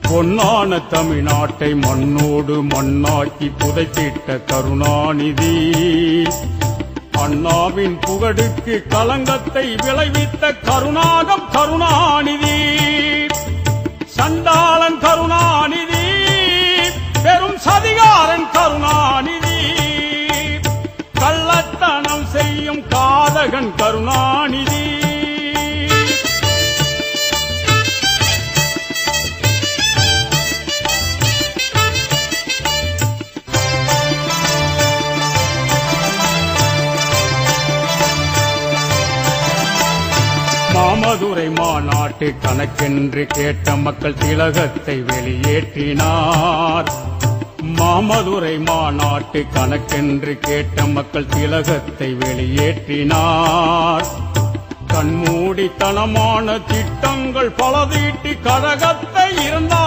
பொன்னான தமிழ்நாட்டை மண்ணோடு மண்ணாக்கி புதைத்திட்ட கருணாநிதி, அண்ணாவின் புகழுக்கு களங்கத்தை விளைவித்த கருணாகம் கருணாநிதி, சண்டாளன் கருணாநிதி, பெரும் சதிகாரன் கருணாநிதி, கள்ளத்தனம் செய்யும் காதகன் கருணாநிதி. மாமதுரை மாநாட்டு கணக்கென்று கேட்ட மக்கள் திலகத்தை வெளியேற்றினார். மாமதுரை மாநாட்டு கணக்கென்று கேட்ட மக்கள் திலகத்தை வெளியேற்றினார். கண்மூடித்தனமான திட்டங்கள் பல தீட்டி கழகத்தை இருந்தார்.